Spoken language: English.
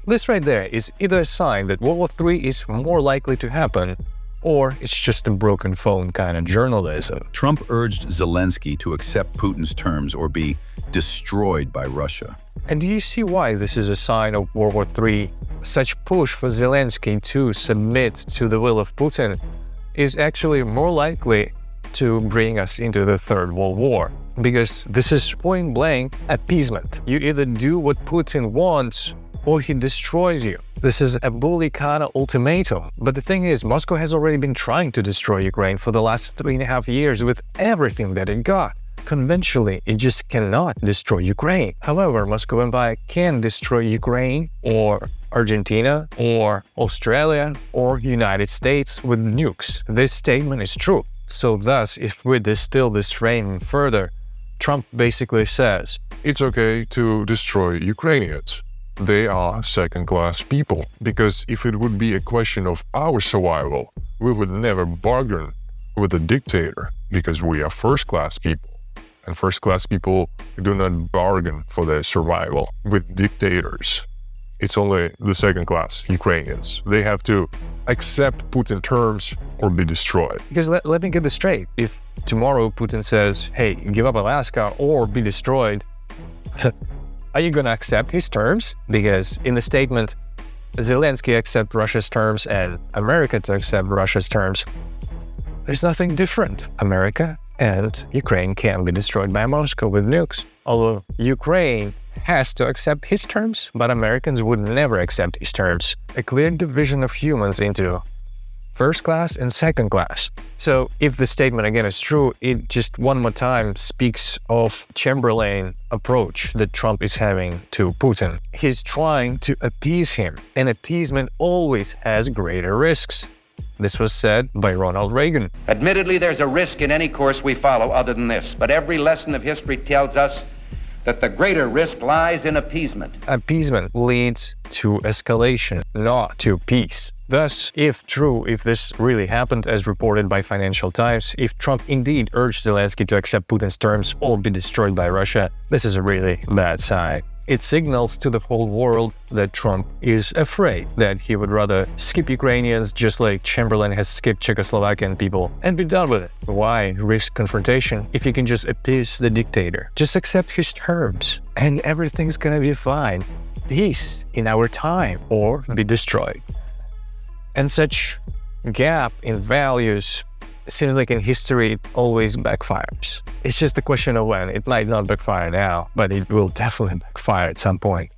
This right there is either a sign that World War III is more likely to happen, or it's just a broken phone kind of journalism. Trump urged Zelensky to accept Putin's terms or be destroyed by Russia. And do you see why this is a sign of World War III? Such push for Zelensky to submit to the will of Putin is actually more likely to bring us into the Third World War. Because this is point-blank appeasement. You either do what Putin wants or he destroys you. This is a bully kind of ultimatum. But the thing is, Moscow has already been trying to destroy Ukraine for the last 3.5 years with everything that it got. Conventionally, it just cannot destroy Ukraine. However, Moscow Empire can destroy Ukraine or Argentina or Australia or United States with nukes. This statement is true. So thus, if we distill this framing further, Trump basically says, it's okay to destroy Ukrainians. They are second-class people. Because if it would be a question of our survival, we would never bargain with a dictator because we are first-class people. And first-class people do not bargain for their survival with dictators. It's only the second-class Ukrainians. They have to accept Putin terms or be destroyed. Because let me get this straight. If tomorrow Putin says, hey, give up Alaska or be destroyed, are you gonna accept his terms? Because in the statement, Zelensky accept Russia's terms and America to accept Russia's terms, there's nothing different. America and Ukraine can be destroyed by Moscow with nukes. Although Ukraine has to accept his terms, but Americans would never accept his terms. A clear division of humans into first class and second class. So if the statement again is true, it just one more time speaks of Chamberlain approach that Trump is having to Putin. He's trying to appease him, and appeasement always has greater risks. This was said by Ronald Reagan. Admittedly, there's a risk in any course we follow other than this, but every lesson of history tells us that the greater risk lies in appeasement. Appeasement leads to escalation, not to peace. Thus, if true, if this really happened as reported by Financial Times, if Trump indeed urged Zelensky to accept Putin's terms or be destroyed by Russia, this is a really bad sign. It signals to the whole world that Trump is afraid, that he would rather skip Ukrainians just like Chamberlain has skipped Czechoslovakian people and be done with it. Why risk confrontation if you can just appease the dictator? Just accept his terms and everything's gonna be fine. Peace in our time or be destroyed. And such gap in values, it seems like in history it always backfires. It's just a question of when. It might not backfire now, but it will definitely backfire at some point.